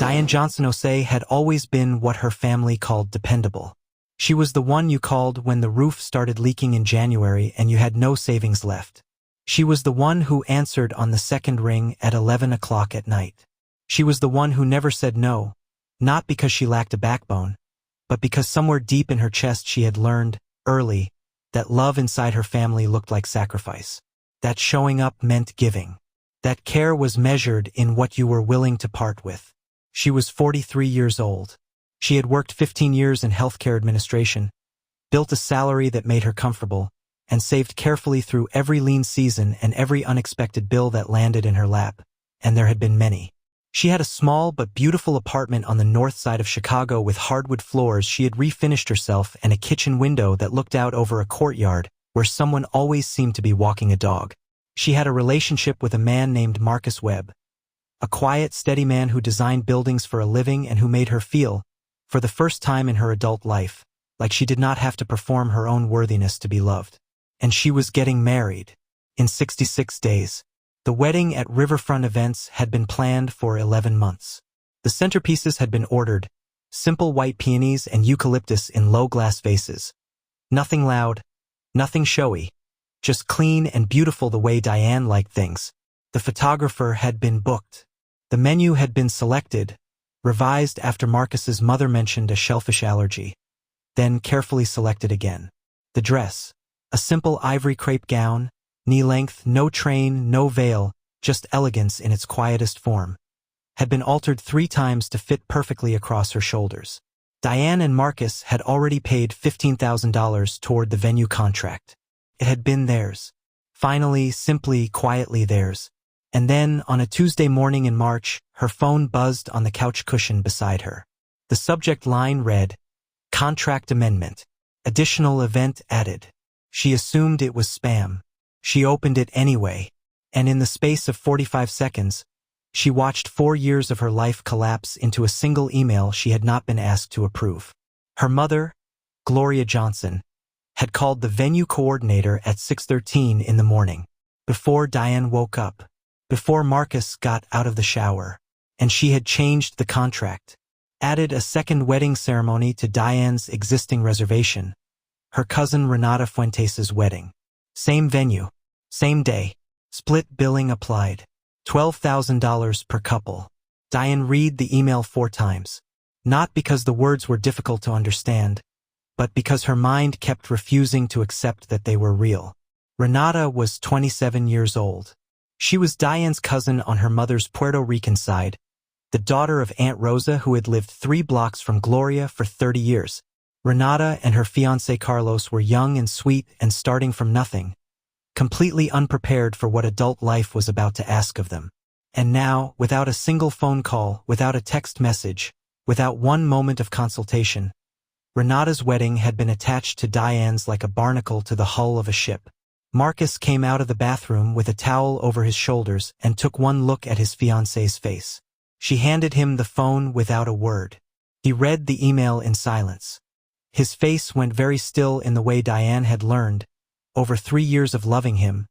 Diane Johnson-Osei had always been what her family called dependable. She was the one you called when the roof started leaking in January and you had no savings left. She was the one who answered on the second ring at 11 o'clock at night. She was the one who never said no, not because she lacked a backbone, but because somewhere deep in her chest she had learned, early, that love inside her family looked like sacrifice. That showing up meant giving. That care was measured in what you were willing to part with. She was 43 years old. She had worked 15 years in healthcare administration, built a salary that made her comfortable, and saved carefully through every lean season and every unexpected bill that landed in her lap, and there had been many. She had a small but beautiful apartment on the north side of Chicago with hardwood floors. She had refinished herself and a kitchen window that looked out over a courtyard where someone always seemed to be walking a dog. She had a relationship with a man named Marcus Webb, a quiet, steady man who designed buildings for a living and who made her feel, for the first time in her adult life, like she did not have to perform her own worthiness to be loved. And she was getting married in 66 days. The wedding at Riverfront Events had been planned for 11 months. The centerpieces had been ordered, simple white peonies and eucalyptus in low glass vases. Nothing loud, nothing showy, just clean and beautiful the way Diane liked things. The photographer had been booked. The menu had been selected, revised after Marcus's mother mentioned a shellfish allergy, then carefully selected again. The dress, a simple ivory crepe gown, knee-length, no train, no veil, just elegance in its quietest form, had been altered 3 times to fit perfectly across her shoulders. Diane and Marcus had already paid $15,000 toward the venue contract. It had been theirs. Finally, simply, quietly theirs. And then, on a Tuesday morning in March, her phone buzzed on the couch cushion beside her. The subject line read, "Contract Amendment. Additional event added." She assumed it was spam. She opened it anyway, and in the space of 45 seconds, she watched 4 years of her life collapse into a single email she had not been asked to approve. Her mother, Gloria Johnson, had called the venue coordinator at 6:13 in the morning, before Diane woke up, before Marcus got out of the shower, and she had changed the contract, added a second wedding ceremony to Diane's existing reservation, her cousin Renata Fuentes' wedding. Same venue, same day, split billing applied, $12,000 per couple. Diane read the email 4 times, not because the words were difficult to understand, but because her mind kept refusing to accept that they were real. Renata was 27 years old. She was Diane's cousin on her mother's Puerto Rican side, the daughter of Aunt Rosa who had lived 3 blocks from Gloria for 30 years. Renata and her fiancé Carlos were young and sweet and starting from nothing, completely unprepared for what adult life was about to ask of them. And now, without a single phone call, without a text message, without one moment of consultation, Renata's wedding had been attached to Diane's like a barnacle to the hull of a ship. Marcus came out of the bathroom with a towel over his shoulders and took one look at his fiancée's face. She handed him the phone without a word. He read the email in silence. His face went very still in the way Diane had learned, over 3 years of loving him,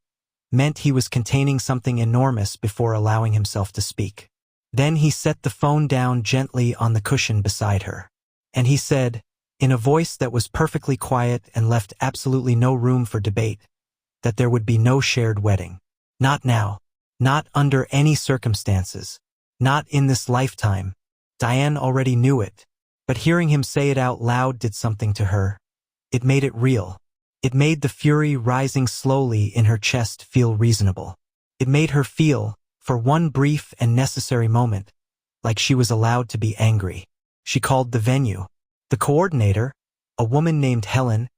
meant he was containing something enormous before allowing himself to speak. Then he set the phone down gently on the cushion beside her. And he said, in a voice that was perfectly quiet and left absolutely no room for debate, that there would be no shared wedding. Not now. Not under any circumstances. Not in this lifetime. Diane already knew it, but hearing him say it out loud did something to her. It made it real. It made the fury rising slowly in her chest feel reasonable. It made her feel, for one brief and necessary moment, like she was allowed to be angry. She called the venue. The coordinator, a woman named Helen,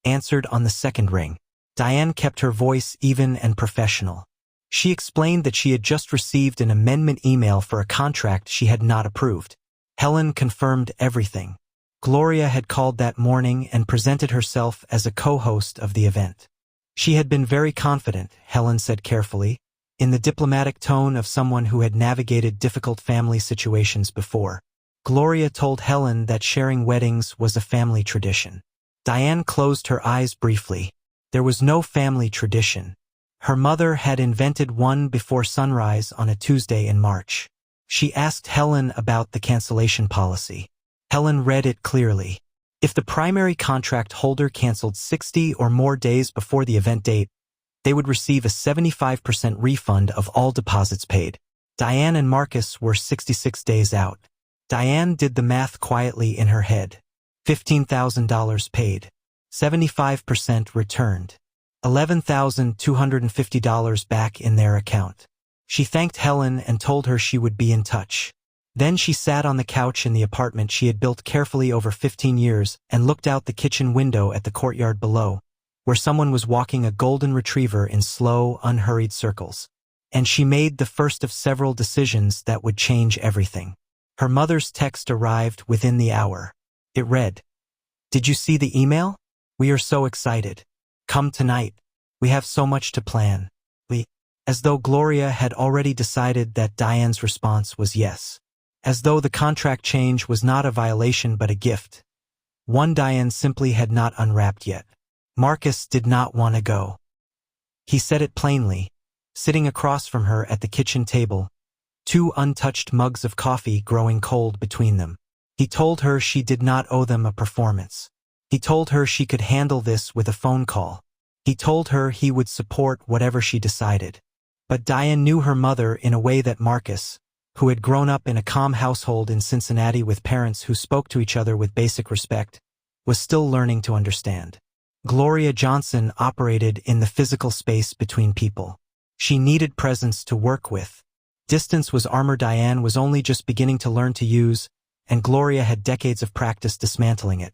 answered on the second ring. Diane kept her voice even and professional. She explained that she had just received an amendment email for a contract she had not approved. Helen confirmed everything. Gloria had called that morning and presented herself as a co-host of the event. She had been very confident, Helen said carefully, in the diplomatic tone of someone who had navigated difficult family situations before. Gloria told Helen that sharing weddings was a family tradition. Diane closed her eyes briefly. There was no family tradition. Her mother had invented one before sunrise on a Tuesday in March. She asked Helen about the cancellation policy. Helen read it clearly. If the primary contract holder canceled 60 or more days before the event date, they would receive a 75% refund of all deposits paid. Diane and Marcus were 66 days out. Diane did the math quietly in her head. $15,000 paid. 75% returned. $11,250 back in their account. She thanked Helen and told her she would be in touch. Then she sat on the couch in the apartment she had built carefully over 15 years and looked out the kitchen window at the courtyard below, where someone was walking a golden retriever in slow, unhurried circles. And she made the first of several decisions that would change everything. Her mother's text arrived within the hour. It read, "Did you see the email? We are so excited. Come tonight. We have so much to plan." As though Gloria had already decided that Diane's response was yes. As though the contract change was not a violation but a gift. One Diane simply had not unwrapped yet. Marcus did not want to go. He said it plainly, sitting across from her at the kitchen table, 2 untouched mugs of coffee growing cold between them. He told her she did not owe them a performance. He told her she could handle this with a phone call. He told her he would support whatever she decided. But Diane knew her mother in a way that Marcus, who had grown up in a calm household in Cincinnati with parents who spoke to each other with basic respect, was still learning to understand. Gloria Johnson operated in the physical space between people. She needed presence to work with. Distance was armor Diane was only just beginning to learn to use, and Gloria had decades of practice dismantling it.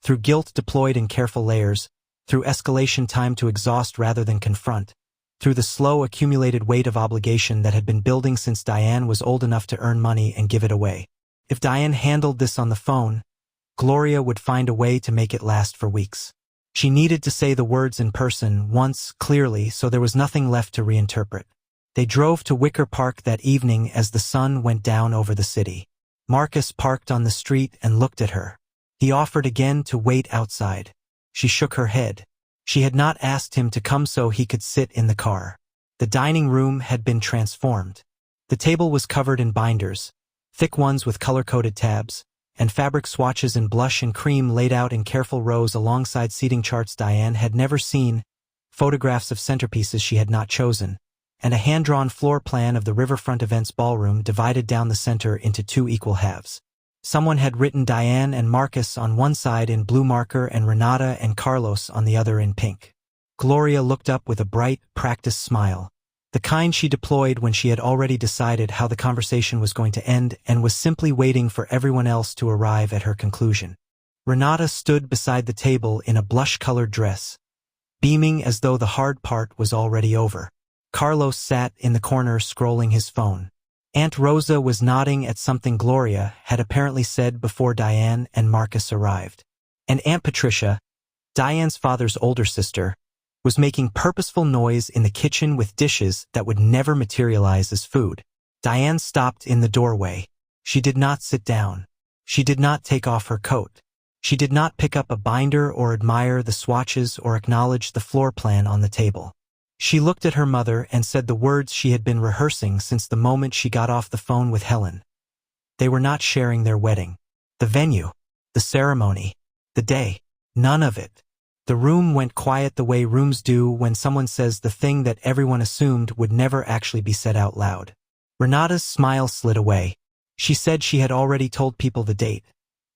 Through guilt deployed in careful layers, through escalation time to exhaust rather than confront, through the slow accumulated weight of obligation that had been building since Diane was old enough to earn money and give it away. If Diane handled this on the phone, Gloria would find a way to make it last for weeks. She needed to say the words in person once, clearly, so there was nothing left to reinterpret. They drove to Wicker Park that evening as the sun went down over the city. Marcus parked on the street and looked at her. He offered again to wait outside. She shook her head. She had not asked him to come so he could sit in the car. The dining room had been transformed. The table was covered in binders, thick ones with color-coded tabs, and fabric swatches in blush and cream laid out in careful rows alongside seating charts Diane had never seen, photographs of centerpieces she had not chosen, and a hand-drawn floor plan of the Riverfront Events Ballroom divided down the center into 2 equal halves. Someone had written Diane and Marcus on one side in blue marker and Renata and Carlos on the other in pink. Gloria looked up with a bright, practiced smile, the kind she deployed when she had already decided how the conversation was going to end and was simply waiting for everyone else to arrive at her conclusion. Renata stood beside the table in a blush-colored dress, beaming as though the hard part was already over. Carlos sat in the corner scrolling his phone. Aunt Rosa was nodding at something Gloria had apparently said before Diane and Marcus arrived. And Aunt Patricia, Diane's father's older sister, was making purposeful noise in the kitchen with dishes that would never materialize as food. Diane stopped in the doorway. She did not sit down. She did not take off her coat. She did not pick up a binder or admire the swatches or acknowledge the floor plan on the table. She looked at her mother and said the words she had been rehearsing since the moment she got off the phone with Helen. They were not sharing their wedding. The venue, the ceremony, the day, none of it. The room went quiet the way rooms do when someone says the thing that everyone assumed would never actually be said out loud. Renata's smile slid away. She said she had already told people the date,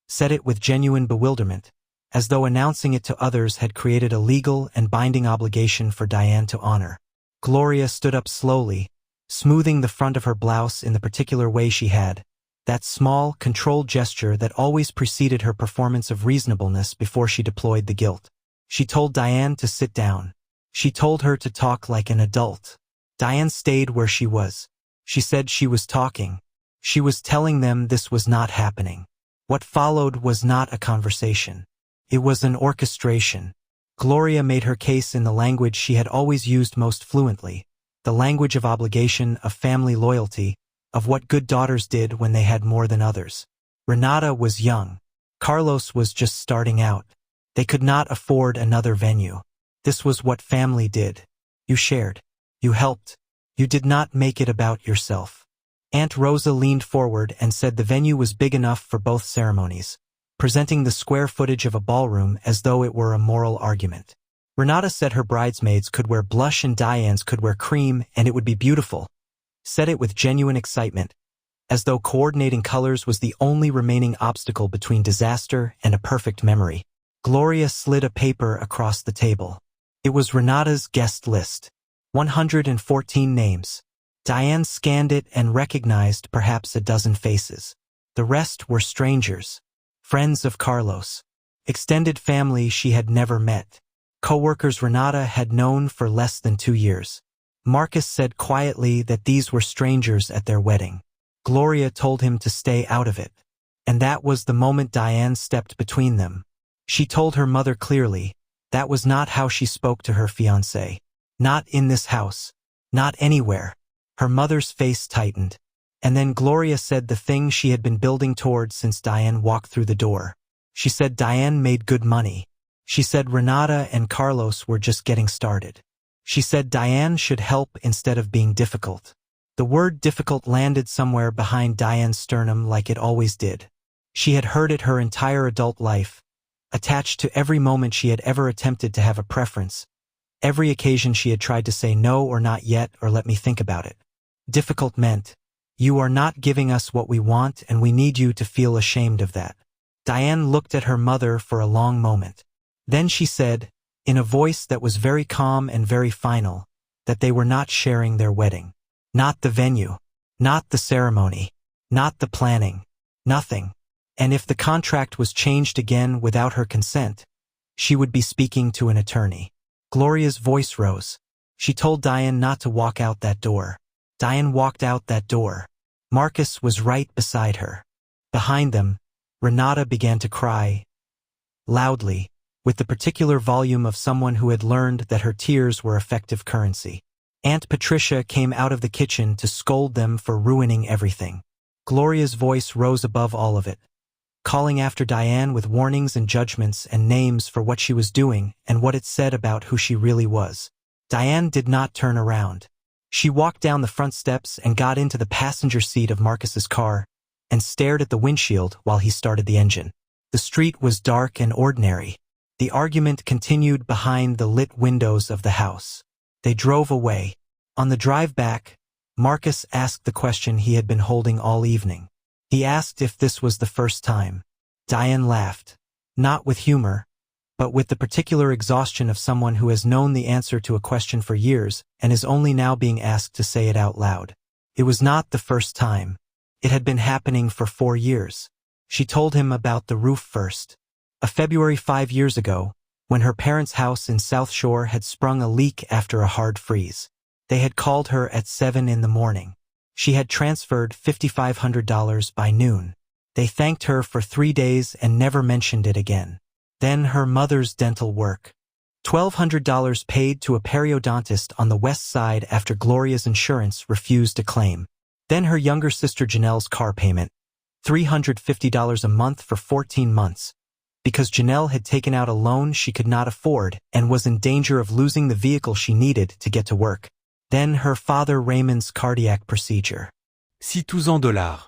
said it with genuine bewilderment, as though announcing it to others had created a legal and binding obligation for Diane to honor. Gloria stood up slowly, smoothing the front of her blouse in the particular way she had, that small, controlled gesture that always preceded her performance of reasonableness before she deployed the guilt. She told Diane to sit down. She told her to talk like an adult. Diane stayed where she was. She said she was talking. She was telling them this was not happening. What followed was not a conversation. It was an orchestration. Gloria made her case in the language she had always used most fluently, the language of obligation, of family loyalty, of what good daughters did when they had more than others. Renata was young. Carlos was just starting out. They could not afford another venue. This was what family did. You shared. You helped. You did not make it about yourself. Aunt Rosa leaned forward and said the venue was big enough for both ceremonies, presenting the square footage of a ballroom as though it were a moral argument. Renata said her bridesmaids could wear blush and Diane's could wear cream and it would be beautiful. Said it with genuine excitement, as though coordinating colors was the only remaining obstacle between disaster and a perfect memory. Gloria slid a paper across the table. It was Renata's guest list. 114 names. Diane scanned it and recognized perhaps a dozen faces. The rest were strangers. Friends of Carlos. Extended family she had never met. Co-workers Renata had known for less than 2 years. Marcus said quietly that these were strangers at their wedding. Gloria told him to stay out of it. And that was the moment Diane stepped between them. She told her mother clearly, that was not how she spoke to her fiancé. Not in this house. Not anywhere. Her mother's face tightened. And then Gloria said the thing she had been building toward since Diane walked through the door. She said Diane made good money. She said Renata and Carlos were just getting started. She said Diane should help instead of being difficult. The word difficult landed somewhere behind Diane's sternum like it always did. She had heard it her entire adult life, attached to every moment she had ever attempted to have a preference, every occasion she had tried to say no or not yet or let me think about it. Difficult meant, you are not giving us what we want and we need you to feel ashamed of that. Diane looked at her mother for a long moment. Then she said, in a voice that was very calm and very final, that they were not sharing their wedding. Not the venue. Not the ceremony. Not the planning. Nothing. And if the contract was changed again without her consent, she would be speaking to an attorney. Gloria's voice rose. She told Diane not to walk out that door. Diane walked out that door. Marcus was right beside her. Behind them, Renata began to cry. Loudly, with the particular volume of someone who had learned that her tears were effective currency. Aunt Patricia came out of the kitchen to scold them for ruining everything. Gloria's voice rose above all of it, calling after Diane with warnings and judgments and names for what she was doing and what it said about who she really was. Diane did not turn around. She walked down the front steps and got into the passenger seat of Marcus's car and stared at the windshield while he started the engine. The street was dark and ordinary. The argument continued behind the lit windows of the house. They drove away. On the drive back, Marcus asked the question he had been holding all evening. He asked if this was the first time. Diane laughed, not with humor, but with the particular exhaustion of someone who has known the answer to a question for years and is only now being asked to say it out loud. It was not the first time. It had been happening for 4 years. She told him about the roof first. A February 5 years ago, when her parents' house in South Shore had sprung a leak after a hard freeze. They had called her at 7 in the morning. She had transferred $5,500 by noon. They thanked her for 3 days and never mentioned it again. Then her mother's dental work. $1,200 paid to a periodontist on the west side after Gloria's insurance refused to claim. Then her younger sister Janelle's car payment. $350 a month for 14 months. Because Janelle had taken out a loan she could not afford and was in danger of losing the vehicle she needed to get to work. Then her father Raymond's cardiac procedure. $6,000.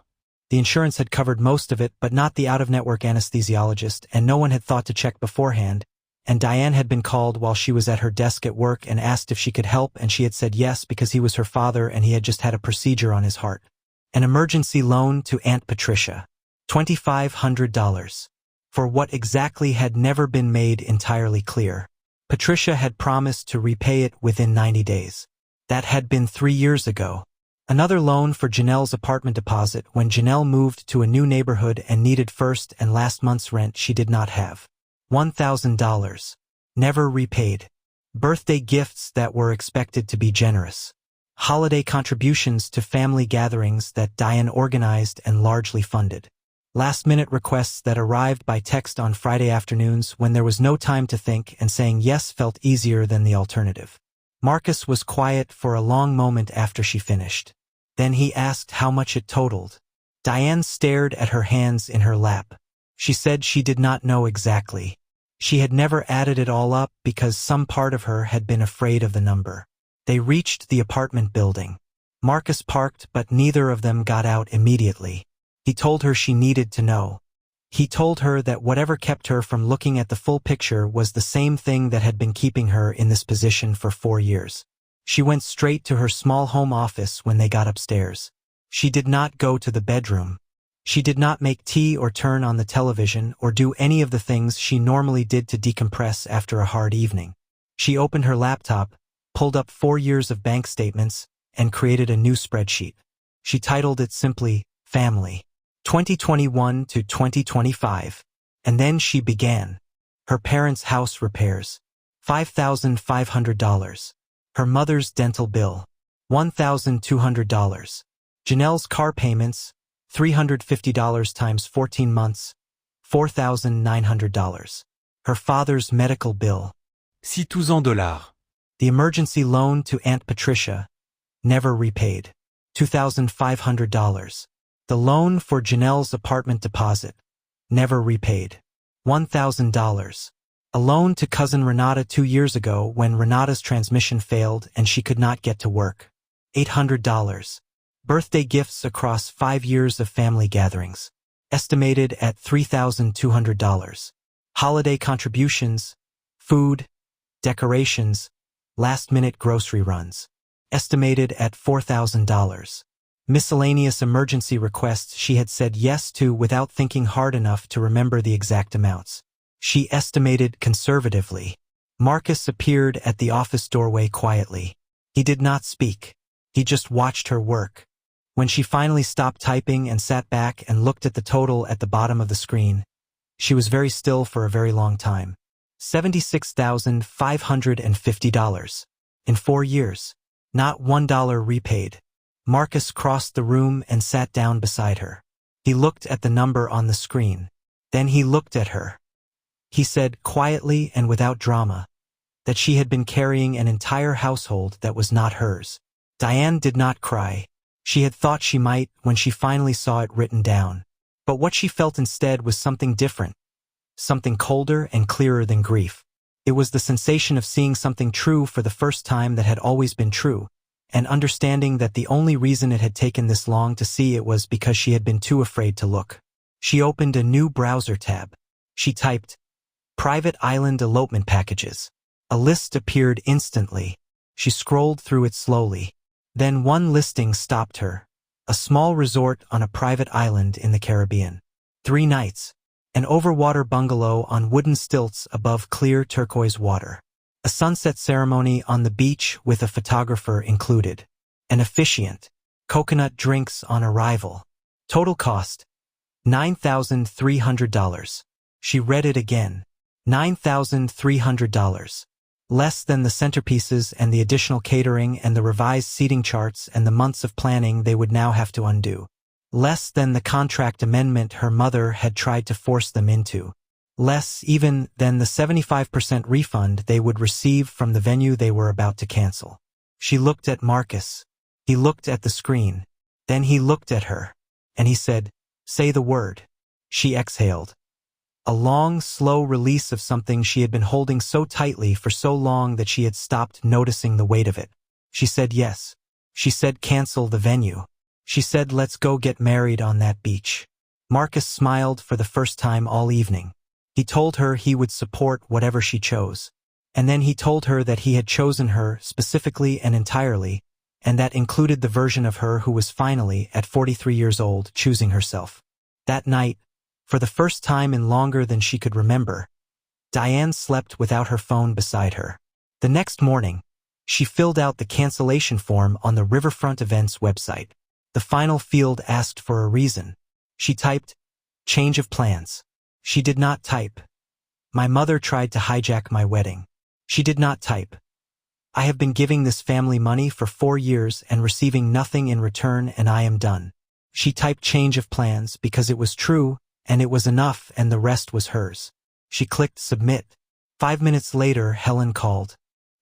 The insurance had covered most of it, but not the out-of-network anesthesiologist, and no one had thought to check beforehand, and Diane had been called while she was at her desk at work and asked if she could help, and she had said yes because he was her father and he had just had a procedure on his heart. An emergency loan to Aunt Patricia. $2,500. For what exactly had never been made entirely clear. Patricia had promised to repay it within 90 days. That had been 3 years ago. Another loan for Janelle's apartment deposit when Janelle moved to a new neighborhood and needed first and last month's rent she did not have. $1,000. Never repaid. Birthday gifts that were expected to be generous. Holiday contributions to family gatherings that Diane organized and largely funded. Last-minute requests that arrived by text on Friday afternoons when there was no time to think and saying yes felt easier than the alternative. Marcus was quiet for a long moment after she finished. Then he asked how much it totaled. Diane stared at her hands in her lap. She said she did not know exactly. She had never added it all up because some part of her had been afraid of the number. They reached the apartment building. Marcus parked, but neither of them got out immediately. He told her she needed to know. He told her that whatever kept her from looking at the full picture was the same thing that had been keeping her in this position for 4 years. She went straight to her small home office when they got upstairs. She did not go to the bedroom. She did not make tea or turn on the television or do any of the things she normally did to decompress after a hard evening. She opened her laptop, pulled up 4 years of bank statements, and created a new spreadsheet. She titled it simply, Family, 2021 to 2025. And then she began. Her parents' house repairs, $5,500. Her mother's dental bill, $1,200. Janelle's car payments, $350 times 14 months, $4,900. Her father's medical bill, $6,000. The emergency loan to Aunt Patricia, never repaid, $2,500. The loan for Janelle's apartment deposit, never repaid, $1,000. A loan to cousin Renata 2 years ago when Renata's transmission failed and she could not get to work, $800. Birthday gifts across 5 years of family gatherings, estimated at $3,200. Holiday contributions, food, decorations, last-minute grocery runs, estimated at $4,000. Miscellaneous emergency requests she had said yes to without thinking hard enough to remember the exact amounts. She estimated conservatively. Marcus appeared at the office doorway quietly. He did not speak. He just watched her work. When she finally stopped typing and sat back and looked at the total at the bottom of the screen, she was very still for a very long time. $76,550. In 4 years. Not $1 repaid. Marcus crossed the room and sat down beside her. He looked at the number on the screen. Then he looked at her. He said quietly and without drama that she had been carrying an entire household that was not hers. Diane did not cry. She had thought she might when she finally saw it written down. But what she felt instead was something different, something colder and clearer than grief. It was the sensation of seeing something true for the first time that had always been true, and understanding that the only reason it had taken this long to see it was because she had been too afraid to look. She opened a new browser tab. She typed, Private Island Elopement Packages. A list appeared instantly. She scrolled through it slowly. Then one listing stopped her. A small resort on a private island in the Caribbean. 3 nights. An overwater bungalow on wooden stilts above clear turquoise water. A sunset ceremony on the beach with a photographer included. An officiant. Coconut drinks on arrival. Total cost, $9,300. She read it again. $9,300. Less than the centerpieces and the additional catering and the revised seating charts and the months of planning they would now have to undo. Less than the contract amendment her mother had tried to force them into. Less even than the 75% refund they would receive from the venue they were about to cancel. She looked at Marcus. He looked at the screen. Then he looked at her. And he said, "Say the word." She exhaled. A long, slow release of something she had been holding so tightly for so long that she had stopped noticing the weight of it. She said yes. She said cancel the venue. She said let's go get married on that beach. Marcus smiled for the first time all evening. He told her he would support whatever she chose. And then he told her that he had chosen her specifically and entirely, and that included the version of her who was finally, at 43 years old, choosing herself. That night, for the first time in longer than she could remember, Diane slept without her phone beside her. The next morning, she filled out the cancellation form on the Riverfront Events website. The final field asked for a reason. She typed, "Change of plans." She did not type, "My mother tried to hijack my wedding." She did not type, "I have been giving this family money for 4 years and receiving nothing in return and I am done." She typed change of plans because it was true and it was enough and the rest was hers. She clicked submit. 5 minutes later, Helen called.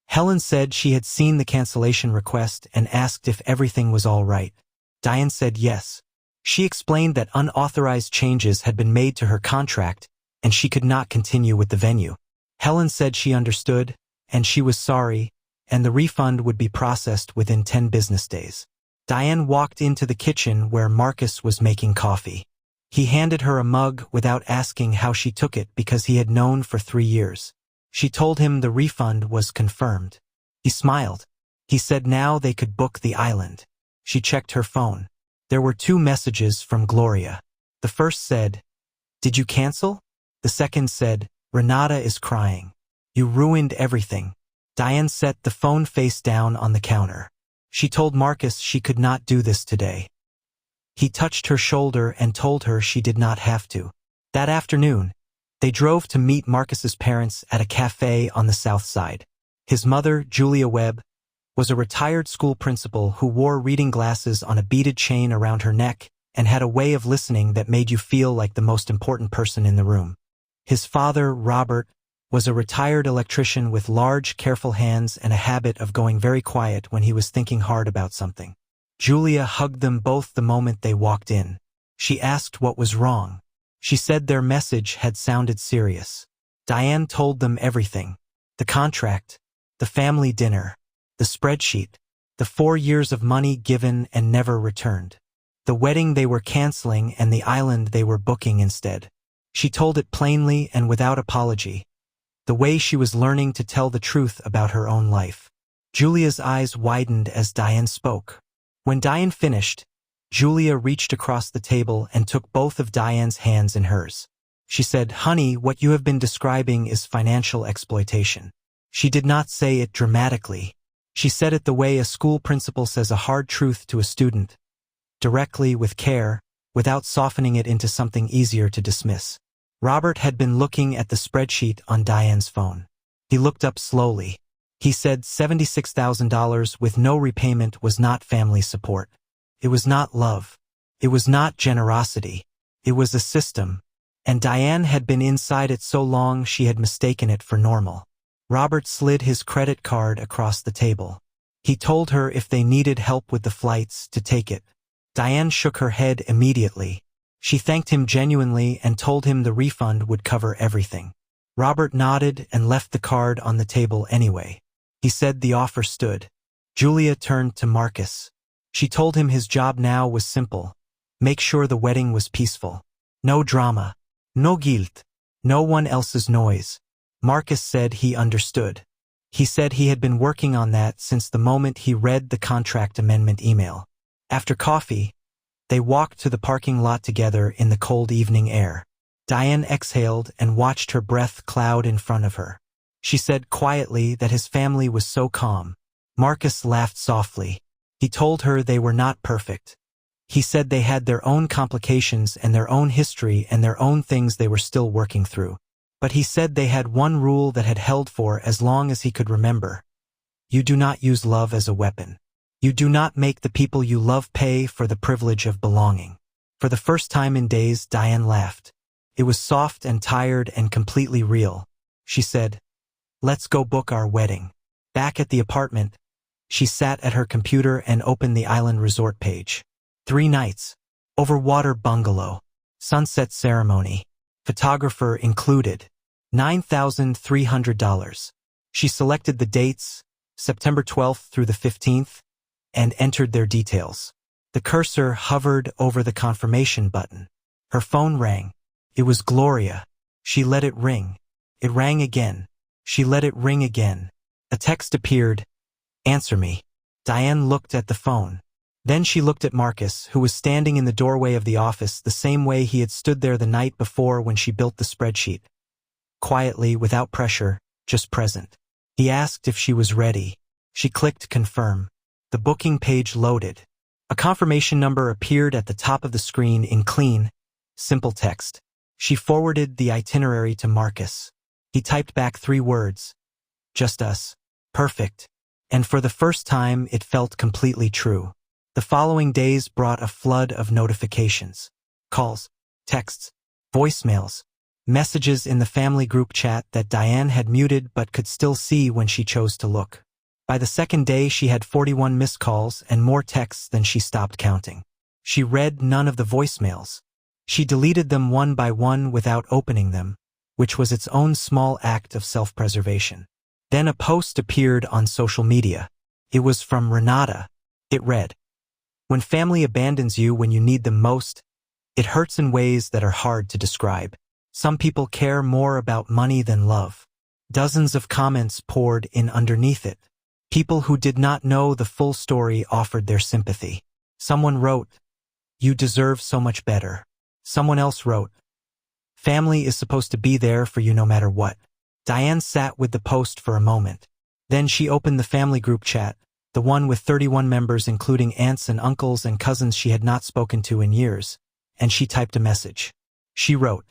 Helen said she had seen the cancellation request and asked if everything was all right. Diane said yes. She explained that unauthorized changes had been made to her contract and she could not continue with the venue. Helen said she understood and she was sorry and the refund would be processed within 10 business days. Diane walked into the kitchen where Marcus was making coffee. He handed her a mug without asking how she took it because he had known for 3 years. She told him the refund was confirmed. He smiled. He said now they could book the island. She checked her phone. There were 2 messages from Gloria. The first said, "Did you cancel?" The second said, "Renata is crying. You ruined everything." Diane set the phone face down on the counter. She told Marcus she could not do this today. He touched her shoulder and told her she did not have to. That afternoon, they drove to meet Marcus's parents at a cafe on the south side. His mother, Julia Webb, was a retired school principal who wore reading glasses on a beaded chain around her neck and had a way of listening that made you feel like the most important person in the room. His father, Robert, was a retired electrician with large, careful hands and a habit of going very quiet when he was thinking hard about something. Julia hugged them both the moment they walked in. She asked what was wrong. She said their message had sounded serious. Diane told them everything. The contract, the family dinner, the spreadsheet, the 4 years of money given and never returned, the wedding they were canceling and the island they were booking instead. She told it plainly and without apology, the way she was learning to tell the truth about her own life. Julia's eyes widened as Diane spoke. When Diane finished, Julia reached across the table and took both of Diane's hands in hers. She said, "Honey, what you have been describing is financial exploitation." She did not say it dramatically. She said it the way a school principal says a hard truth to a student, directly, with care, without softening it into something easier to dismiss. Robert had been looking at the spreadsheet on Diane's phone. He looked up slowly. He said $76,000 with no repayment was not family support. It was not love. It was not generosity. It was a system. And Diane had been inside it so long she had mistaken it for normal. Robert slid his credit card across the table. He told her if they needed help with the flights to take it. Diane shook her head immediately. She thanked him genuinely and told him the refund would cover everything. Robert nodded and left the card on the table anyway. He said the offer stood. Julia turned to Marcus. She told him his job now was simple. Make sure the wedding was peaceful. No drama. No guilt. No one else's noise. Marcus said he understood. He said he had been working on that since the moment he read the contract amendment email. After coffee, they walked to the parking lot together in the cold evening air. Diane exhaled and watched her breath cloud in front of her. She said quietly that his family was so calm. Marcus laughed softly. He told her they were not perfect. He said they had their own complications and their own history and their own things they were still working through. But he said they had one rule that had held for as long as he could remember. You do not use love as a weapon. You do not make the people you love pay for the privilege of belonging. For the first time in days, Diane laughed. It was soft and tired and completely real. She said, "Let's go book our wedding." Back at the apartment, she sat at her computer and opened the island resort page. 3 nights. Overwater bungalow. Sunset ceremony. Photographer included. $9,300. She selected the dates, September 12th through the 15th, and entered their details. The cursor hovered over the confirmation button. Her phone rang. It was Gloria. She let it ring. It rang again. She let it ring again. A text appeared. "Answer me." Diane looked at the phone. Then she looked at Marcus, who was standing in the doorway of the office the same way he had stood there the night before when she built the spreadsheet. Quietly, without pressure, just present. He asked if she was ready. She clicked confirm. The booking page loaded. A confirmation number appeared at the top of the screen in clean, simple text. She forwarded the itinerary to Marcus. He typed back 3 words. Just us. Perfect. And for the first time, it felt completely true. The following days brought a flood of notifications. Calls, texts, voicemails, messages in the family group chat that Diane had muted but could still see when she chose to look. By the second day, she had 41 missed calls and more texts than she stopped counting. She read none of the voicemails. She deleted them one by one without opening them, which was its own small act of self-preservation. Then a post appeared on social media. It was from Renata. It read, When family abandons you when you need them most, it hurts in ways that are hard to describe. Some people care more about money than love. Dozens of comments poured in underneath it. People who did not know the full story offered their sympathy. Someone wrote, "You deserve so much better." Someone else wrote, "Family is supposed to be there for you no matter what." Diane sat with the post for a moment. Then she opened the family group chat, the one with 31 members including aunts and uncles and cousins she had not spoken to in years, and she typed a message. She wrote,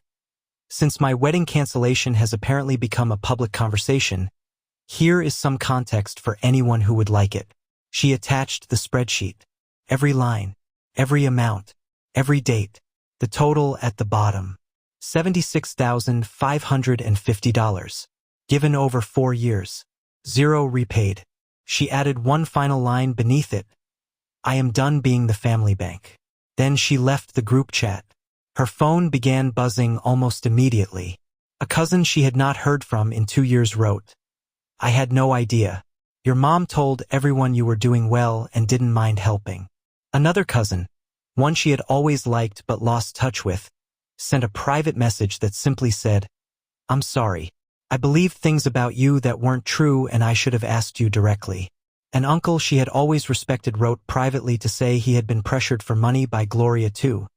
"Since my wedding cancellation has apparently become a public conversation, here is some context for anyone who would like it." She attached the spreadsheet. Every line, every amount, every date, the total at the bottom. $76,550. Given over 4 years. 0 repaid. She added one final line beneath it. "I am done being the family bank." Then she left the group chat. Her phone began buzzing almost immediately. A cousin she had not heard from in 2 years wrote, "I had no idea. Your mom told everyone you were doing well and didn't mind helping." Another cousin, one she had always liked but lost touch with, sent a private message that simply said, "I'm sorry. I believed things about you that weren't true and I should have asked you directly." An uncle she had always respected wrote privately to say he had been pressured for money by Gloria too,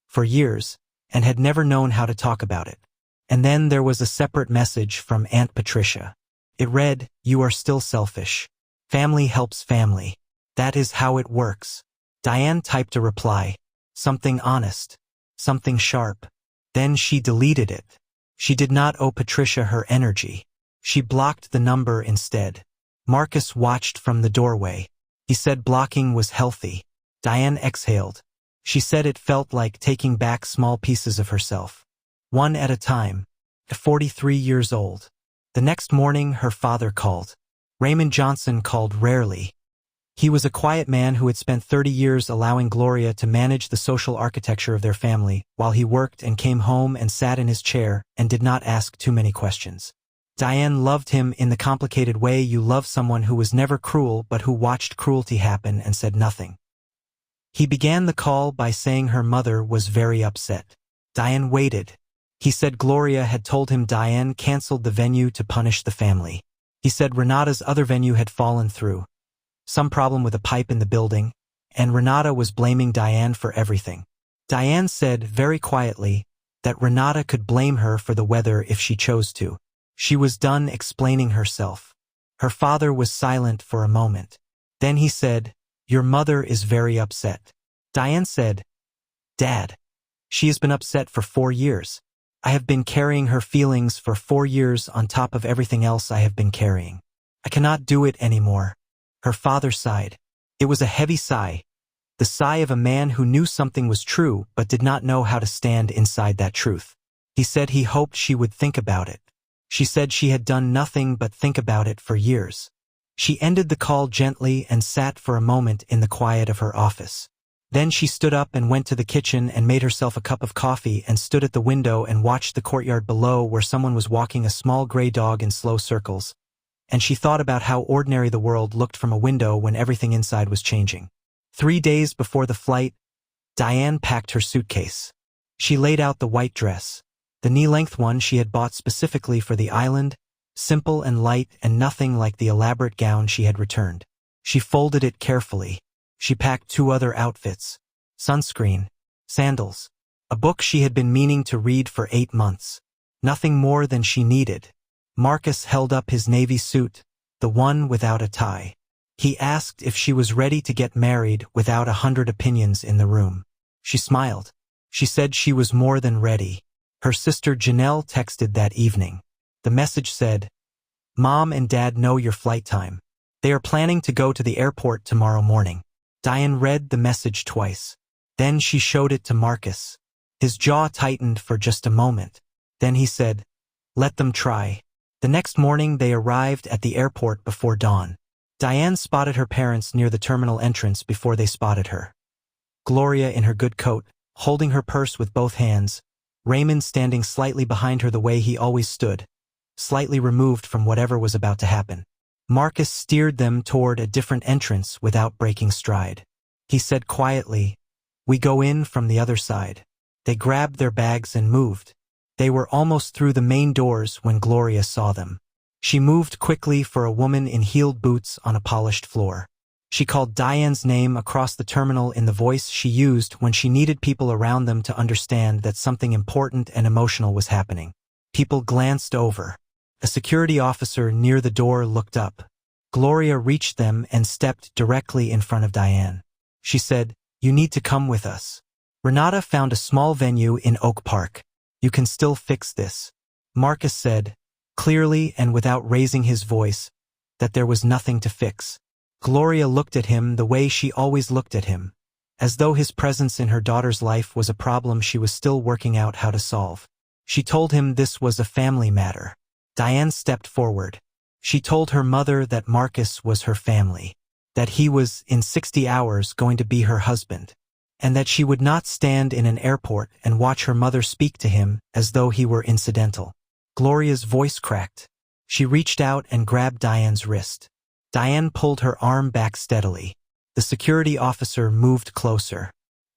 for years, and had never known how to talk about it. And then there was a separate message from Aunt Patricia. It read, "You are still selfish. Family helps family. That is how it works." Diane typed a reply, something honest, something sharp. Then she deleted it. She did not owe Patricia her energy. She blocked the number instead. Marcus watched from the doorway. He said blocking was healthy. Diane exhaled. She said it felt like taking back small pieces of herself, one at a time. 43 years old. The next morning, her father called. Raymond Johnson called rarely. He was a quiet man who had spent 30 years allowing Gloria to manage the social architecture of their family while he worked and came home and sat in his chair and did not ask too many questions. Diane loved him in the complicated way you love someone who was never cruel but who watched cruelty happen and said nothing. He began the call by saying her mother was very upset. Diane waited. He said Gloria had told him Diane canceled the venue to punish the family. He said Renata's other venue had fallen through. Some problem with a pipe in the building, and Renata was blaming Diane for everything. Diane said very quietly that Renata could blame her for the weather if she chose to. She was done explaining herself. Her father was silent for a moment. Then he said, "Your mother is very upset." Diane said, "Dad, she has been upset for 4 years. I have been carrying her feelings for 4 years on top of everything else I have been carrying. I cannot do it anymore." Her father sighed. It was a heavy sigh, the sigh of a man who knew something was true but did not know how to stand inside that truth. He said he hoped she would think about it. She said she had done nothing but think about it for years. She ended the call gently and sat for a moment in the quiet of her office. Then she stood up and went to the kitchen and made herself a cup of coffee and stood at the window and watched the courtyard below where someone was walking a small gray dog in slow circles. And she thought about how ordinary the world looked from a window when everything inside was changing. 3 days before the flight, Diane packed her suitcase. She laid out the white dress, the knee-length one she had bought specifically for the island, simple and light and nothing like the elaborate gown she had returned. She folded it carefully. She packed 2 other outfits, sunscreen, sandals, a book she had been meaning to read for 8 months. Nothing more than she needed. Marcus held up his navy suit, the one without a tie. He asked if she was ready to get married without 100 opinions in the room. She smiled. She said she was more than ready. Her sister Janelle texted that evening. The message said, "Mom and Dad know your flight time. They are planning to go to the airport tomorrow morning." Diane read the message twice. Then she showed it to Marcus. His jaw tightened for just a moment. Then he said, "Let them try." The next morning they arrived at the airport before dawn. Diane spotted her parents near the terminal entrance before they spotted her. Gloria in her good coat, holding her purse with both hands, Raymond standing slightly behind her the way he always stood, slightly removed from whatever was about to happen. Marcus steered them toward a different entrance without breaking stride. He said quietly, "We go in from the other side." They grabbed their bags and moved. They were almost through the main doors when Gloria saw them. She moved quickly for a woman in heeled boots on a polished floor. She called Diane's name across the terminal in the voice she used when she needed people around them to understand that something important and emotional was happening. People glanced over. A security officer near the door looked up. Gloria reached them and stepped directly in front of Diane. She said, "You need to come with us." Renata found a small venue in Oak Park. "You can still fix this." Marcus said, clearly and without raising his voice, that there was nothing to fix. Gloria looked at him the way she always looked at him, as though his presence in her daughter's life was a problem she was still working out how to solve. She told him this was a family matter. Diane stepped forward. She told her mother that Marcus was her family, that he was, in 60 hours, going to be her husband, and that she would not stand in an airport and watch her mother speak to him as though he were incidental. Gloria's voice cracked. She reached out and grabbed Diane's wrist. Diane pulled her arm back steadily. The security officer moved closer.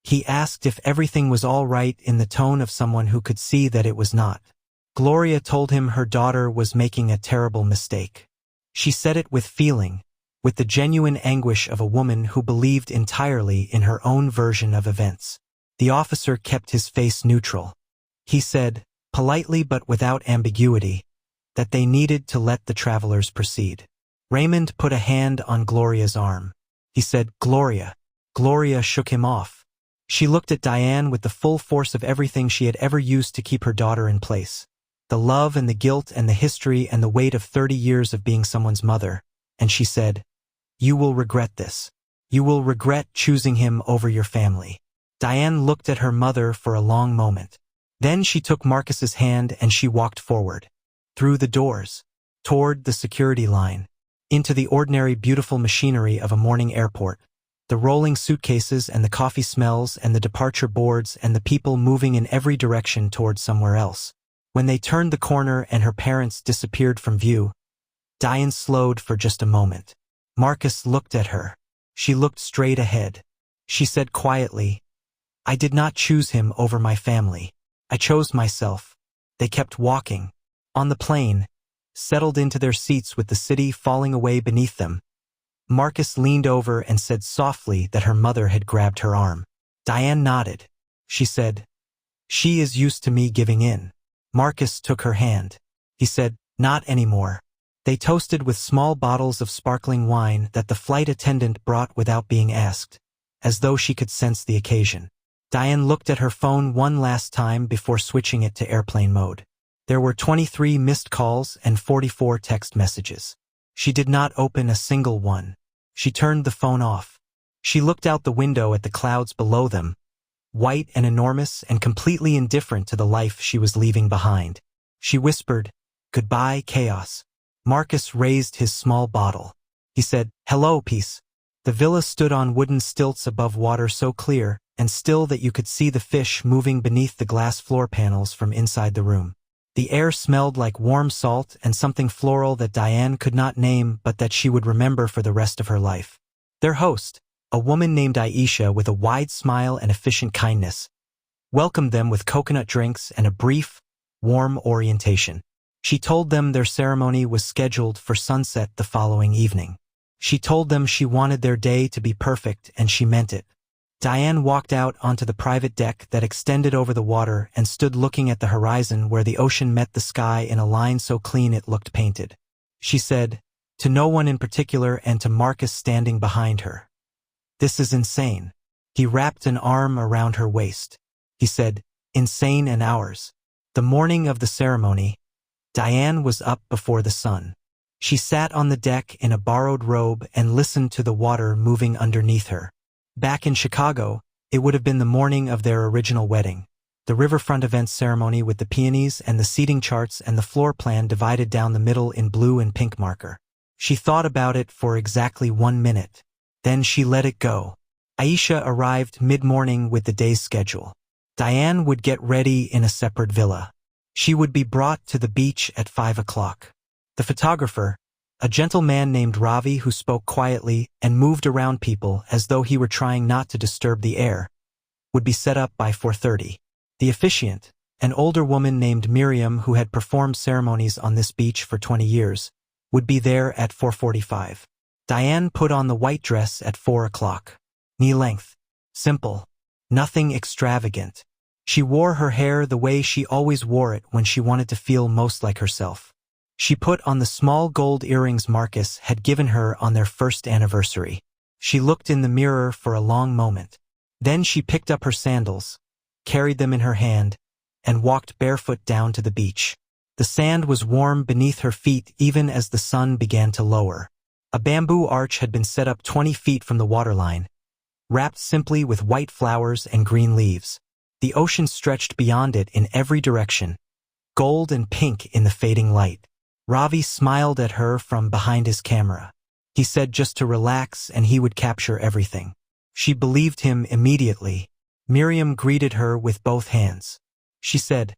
He asked if everything was all right in the tone of someone who could see that it was not. Gloria told him her daughter was making a terrible mistake. She said it with feeling, with the genuine anguish of a woman who believed entirely in her own version of events. The officer kept his face neutral. He said, politely but without ambiguity, that they needed to let the travelers proceed. Raymond put a hand on Gloria's arm. He said, "Gloria." Gloria shook him off. She looked at Diane with the full force of everything she had ever used to keep her daughter in place. The love and the guilt and the history and the weight of 30 years of being someone's mother. And she said, "You will regret this. You will regret choosing him over your family." Diane looked at her mother for a long moment. Then she took Marcus's hand and she walked forward. Through the doors. Toward the security line. Into the ordinary beautiful machinery of a morning airport. The rolling suitcases and the coffee smells and the departure boards and the people moving in every direction toward somewhere else. When they turned the corner and her parents disappeared from view, Diane slowed for just a moment. Marcus looked at her. She looked straight ahead. She said quietly, "I did not choose him over my family. I chose myself." They kept walking. On the plane, settled into their seats with the city falling away beneath them. Marcus leaned over and said softly that her mother had grabbed her arm. Diane nodded. She said, "She is used to me giving in." Marcus took her hand. He said, "Not anymore." They toasted with small bottles of sparkling wine that the flight attendant brought without being asked, as though she could sense the occasion. Diane looked at her phone one last time before switching it to airplane mode. There were 23 missed calls and 44 text messages. She did not open a single one. She turned the phone off. She looked out the window at the clouds below them, white and enormous and completely indifferent to the life she was leaving behind. She whispered, "Goodbye, chaos." Marcus raised his small bottle. He said, "Hello, peace." The villa stood on wooden stilts above water so clear and still that you could see the fish moving beneath the glass floor panels from inside the room. The air smelled like warm salt and something floral that Diane could not name but that she would remember for the rest of her life. Their host, a woman named Aisha with a wide smile and efficient kindness, welcomed them with coconut drinks and a brief, warm orientation. She told them their ceremony was scheduled for sunset the following evening. She told them she wanted their day to be perfect, and she meant it. Diane walked out onto the private deck that extended over the water and stood looking at the horizon where the ocean met the sky in a line so clean it looked painted. She said, to no one in particular and to Marcus standing behind her, "This is insane." He wrapped an arm around her waist. He said, "Insane and ours." The morning of the ceremony, Diane was up before the sun. She sat on the deck in a borrowed robe and listened to the water moving underneath her. Back in Chicago, it would have been the morning of their original wedding. The riverfront events ceremony with the peonies and the seating charts and the floor plan divided down the middle in blue and pink marker. She thought about it for exactly 1 minute. Then she let it go. Aisha arrived mid-morning with the day's schedule. Diane would get ready in a separate villa. She would be brought to the beach at 5 o'clock. The photographer, A gentle man named Ravi who spoke quietly and moved around people as though he were trying not to disturb the air, would be set up by 4:30. The officiant, an older woman named Miriam who had performed ceremonies on this beach for 20 years, would be there at 4:45. Diane put on the white dress at 4 o'clock. Knee length. Simple. Nothing extravagant. She wore her hair the way she always wore it when she wanted to feel most like herself. She put on the small gold earrings Marcus had given her on their first anniversary. She looked in the mirror for a long moment. Then she picked up her sandals, carried them in her hand, and walked barefoot down to the beach. The sand was warm beneath her feet even as the sun began to lower. A bamboo arch had been set up 20 feet from the waterline, wrapped simply with white flowers and green leaves. The ocean stretched beyond it in every direction, gold and pink in the fading light. Ravi smiled at her from behind his camera. He said just to relax and he would capture everything. She believed him immediately. Miriam greeted her with both hands. She said,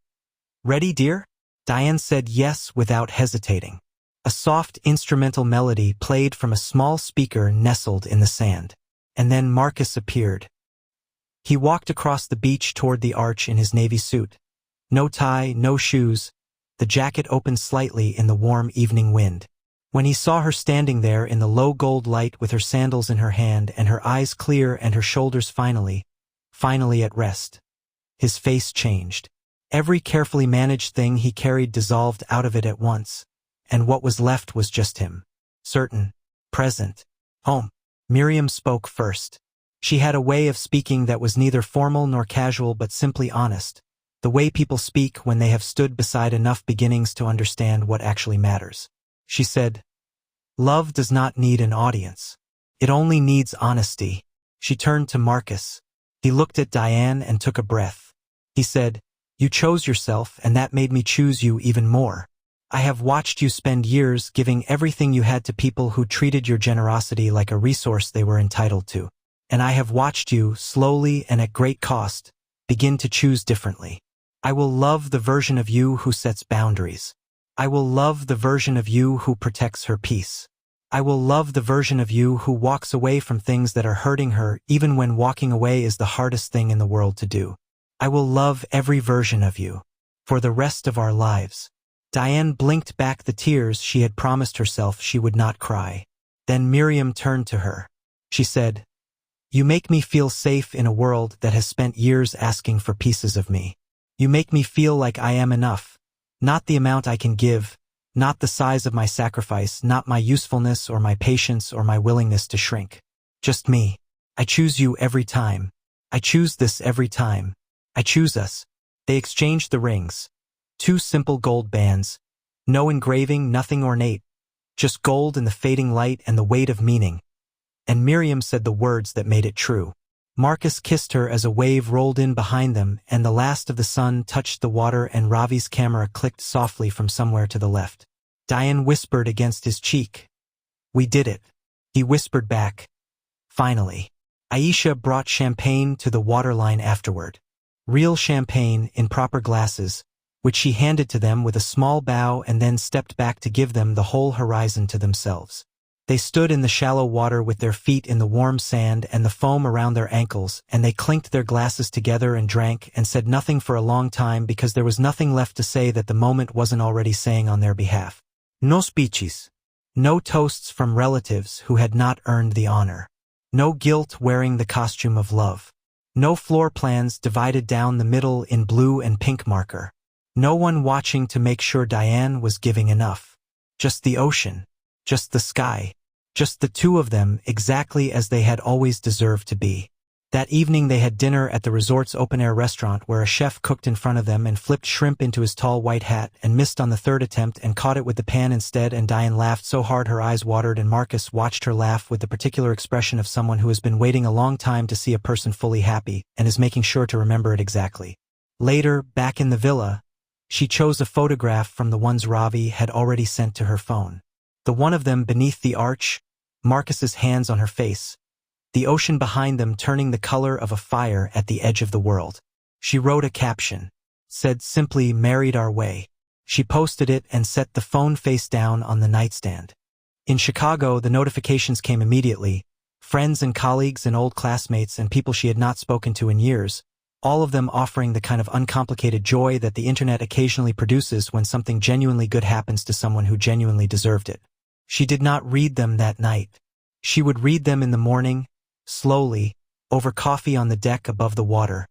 "Ready, dear?" Diane said yes without hesitating. A soft instrumental melody played from a small speaker nestled in the sand. And then Marcus appeared. He walked across the beach toward the arch in his navy suit. No tie, no shoes. The jacket opened slightly in the warm evening wind. When he saw her standing there in the low gold light with her sandals in her hand and her eyes clear and her shoulders finally at rest, his face changed. Every carefully managed thing he carried dissolved out of it at once, and what was left was just him. Certain, present, home. Miriam spoke first. She had a way of speaking that was neither formal nor casual but simply honest. The way people speak when they have stood beside enough beginnings to understand what actually matters. She said, "Love does not need an audience. It only needs honesty." She turned to Marcus. He looked at Diane and took a breath. He said, "You chose yourself and that made me choose you even more. I have watched you spend years giving everything you had to people who treated your generosity like a resource they were entitled to. And I have watched you, slowly and at great cost, begin to choose differently. I will love the version of you who sets boundaries. I will love the version of you who protects her peace. I will love the version of you who walks away from things that are hurting her even when walking away is the hardest thing in the world to do. I will love every version of you. For the rest of our lives." Diane blinked back the tears she had promised herself she would not cry. Then Miriam turned to her. She said, "You make me feel safe in a world that has spent years asking for pieces of me. You make me feel like I am enough. Not the amount I can give, not the size of my sacrifice, not my usefulness or my patience or my willingness to shrink. Just me. I choose you every time. I choose this every time. I choose us." They exchanged the rings. 2 simple gold bands. No engraving, nothing ornate. Just gold in the fading light and the weight of meaning. And Miriam said the words that made it true. Marcus kissed her as a wave rolled in behind them and the last of the sun touched the water and Ravi's camera clicked softly from somewhere to the left. Diane whispered against his cheek. "We did it." He whispered back. "Finally." Aisha brought champagne to the waterline afterward. Real champagne in proper glasses, which she handed to them with a small bow and then stepped back to give them the whole horizon to themselves. They stood in the shallow water with their feet in the warm sand and the foam around their ankles, and they clinked their glasses together and drank and said nothing for a long time because there was nothing left to say that the moment wasn't already saying on their behalf. No speeches. No toasts from relatives who had not earned the honor. No guilt wearing the costume of love. No floor plans divided down the middle in blue and pink marker. No one watching to make sure Diane was giving enough. Just the ocean. Just the sky. Just the 2 of them exactly as they had always deserved to be. That evening they had dinner at the resort's open-air restaurant where a chef cooked in front of them and flipped shrimp into his tall white hat and missed on the 3rd attempt and caught it with the pan instead, and Diane laughed so hard her eyes watered and Marcus watched her laugh with the particular expression of someone who has been waiting a long time to see a person fully happy and is making sure to remember it exactly. Later, back in the villa, she chose a photograph from the ones Ravi had already sent to her phone. The one of them beneath the arch, Marcus's hands on her face, the ocean behind them turning the color of a fire at the edge of the world. She wrote a caption, said simply "married our way." She posted it and set the phone face down on the nightstand. In Chicago, the notifications came immediately. Friends and colleagues and old classmates and people she had not spoken to in years, all of them offering the kind of uncomplicated joy that the internet occasionally produces when something genuinely good happens to someone who genuinely deserved it. She did not read them that night. She would read them in the morning, slowly, over coffee on the deck above the water,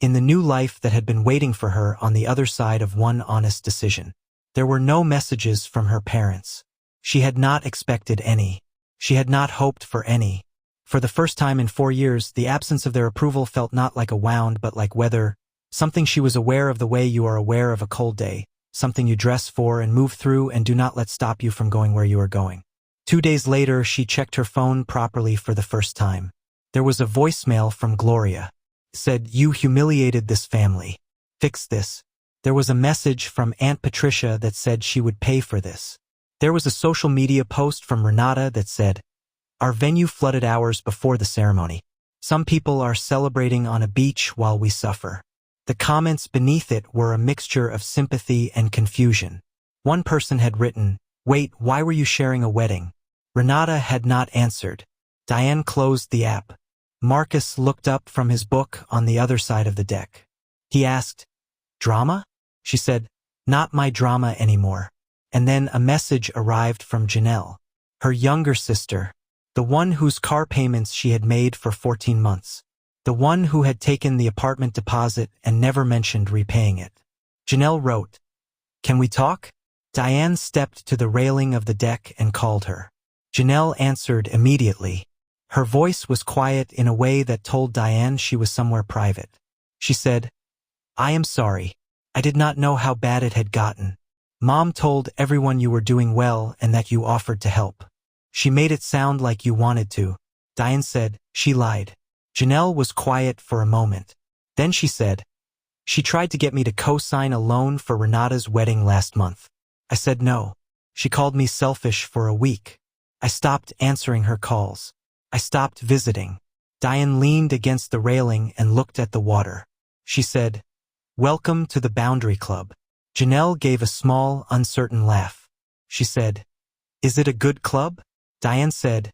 in the new life that had been waiting for her on the other side of one honest decision. There were no messages from her parents. She had not expected any. She had not hoped for any. For the first time in 4 years, the absence of their approval felt not like a wound but like weather, something she was aware of the way you are aware of a cold day, something you dress for and move through and do not let stop you from going where you are going. 2 days later, she checked her phone properly for the first time. There was a voicemail from Gloria. It said, "You humiliated this family. Fix this." There was a message from Aunt Patricia that said she would pay for this. There was a social media post from Renata that said, "Our venue flooded hours before the ceremony. Some people are celebrating on a beach while we suffer." The comments beneath it were a mixture of sympathy and confusion. One person had written, "Wait, why were you sharing a wedding?" Renata had not answered. Diane closed the app. Marcus looked up from his book on the other side of the deck. He asked, "Drama?" She said, "Not my drama anymore." And then a message arrived from Janelle, her younger sister, the one whose car payments she had made for 14 months, the one who had taken the apartment deposit and never mentioned repaying it. Janelle wrote, "Can we talk?" Diane stepped to the railing of the deck and called her. Janelle answered immediately. Her voice was quiet in a way that told Diane she was somewhere private. She said, "I am sorry. I did not know how bad it had gotten. Mom told everyone you were doing well and that you offered to help. She made it sound like you wanted to." Diane said, "She lied." Janelle was quiet for a moment. Then she said, "She tried to get me to co-sign a loan for Renata's wedding last month. I said no. She called me selfish for a week. I stopped answering her calls. I stopped visiting." Diane leaned against the railing and looked at the water. She said, "Welcome to the Boundary Club." Janelle gave a small, uncertain laugh. She said, "Is it a good club?" Diane said,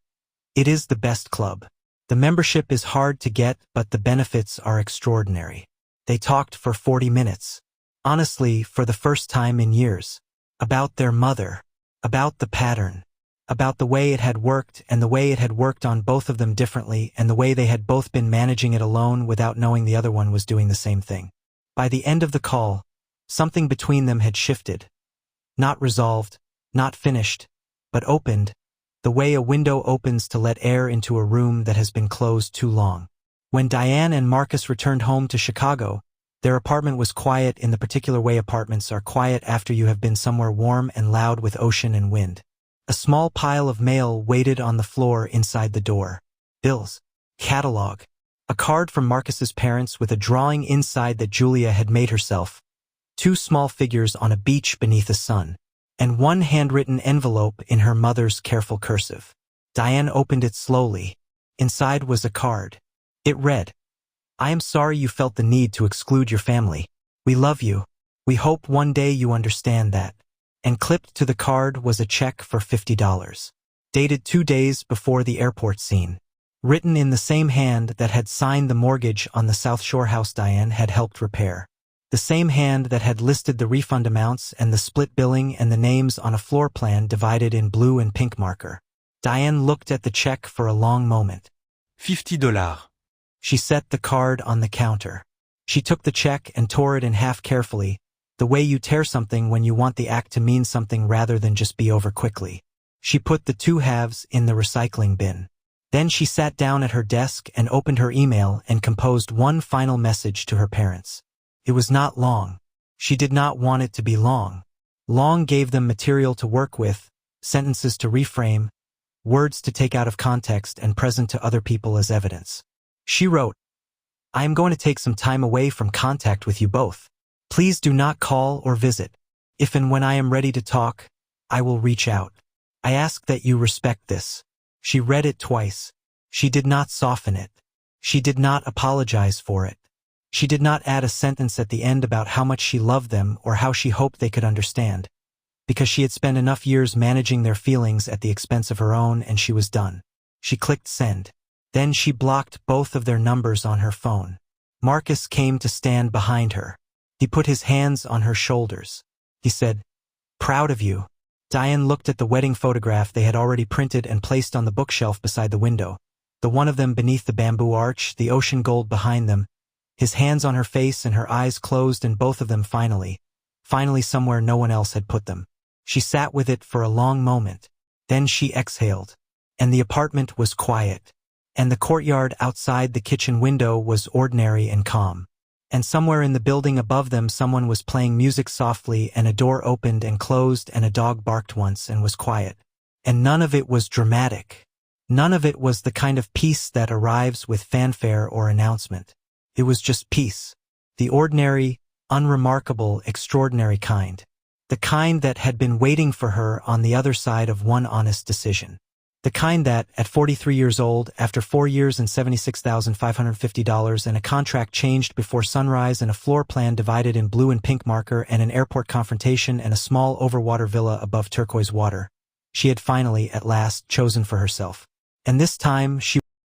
"It is the best club. The membership is hard to get, but the benefits are extraordinary." They talked for 40 minutes. Honestly, for the first time in years. About their mother. About the pattern. About the way it had worked and the way it had worked on both of them differently and the way they had both been managing it alone without knowing the other one was doing the same thing. By the end of the call, something between them had shifted. Not resolved, not finished, but opened, the way a window opens to let air into a room that has been closed too long. When Diane and Marcus returned home to Chicago, their apartment was quiet in the particular way apartments are quiet after you have been somewhere warm and loud with ocean and wind. A small pile of mail waited on the floor inside the door. Bills. Catalog. A card from Marcus's parents with a drawing inside that Julia had made herself. 2 small figures on a beach beneath the sun, and 1 handwritten envelope in her mother's careful cursive. Diane opened it slowly. Inside was a card. It read, "I am sorry you felt the need to exclude your family. We love you. We hope one day you understand that." And clipped to the card was a check for $50. Dated 2 days before the airport scene. Written in the same hand that had signed the mortgage on the South Shore house Diane had helped repair. The same hand that had listed the refund amounts and the split billing and the names on a floor plan divided in blue and pink marker. Diane looked at the check for a long moment. $50. She set the card on the counter. She took the check and tore it in half carefully, the way you tear something when you want the act to mean something rather than just be over quickly. She put the 2 halves in the recycling bin. Then she sat down at her desk and opened her email and composed one final message to her parents. It was not long. She did not want it to be long. Long gave them material to work with, sentences to reframe, words to take out of context and present to other people as evidence. She wrote, "I am going to take some time away from contact with you both. Please do not call or visit. If and when I am ready to talk, I will reach out. I ask that you respect this." She read it twice. She did not soften it. She did not apologize for it. She did not add a sentence at the end about how much she loved them or how she hoped they could understand. because she had spent enough years managing their feelings at the expense of her own, and she was done. She clicked send. Then she blocked both of their numbers on her phone. Marcus came to stand behind her. He put his hands on her shoulders. He said, "Proud of you." Diane looked at the wedding photograph they had already printed and placed on the bookshelf beside the window. The one of them beneath the bamboo arch, the ocean gold behind them, his hands on her face and her eyes closed, and both of them finally somewhere no one else had put them. She sat with it for a long moment. Then she exhaled. And the apartment was quiet. And the courtyard outside the kitchen window was ordinary and calm. And somewhere in the building above them someone was playing music softly, and a door opened and closed, and a dog barked once and was quiet. And none of it was dramatic. None of it was the kind of peace that arrives with fanfare or announcement. It was just peace. The ordinary, unremarkable, extraordinary kind. The kind that had been waiting for her on the other side of one honest decision. The kind that, at 43 years old, after 4 years and $76,550 and a contract changed before sunrise and a floor plan divided in blue and pink marker and an airport confrontation and a small overwater villa above turquoise water, she had finally, at last, chosen for herself. And this time she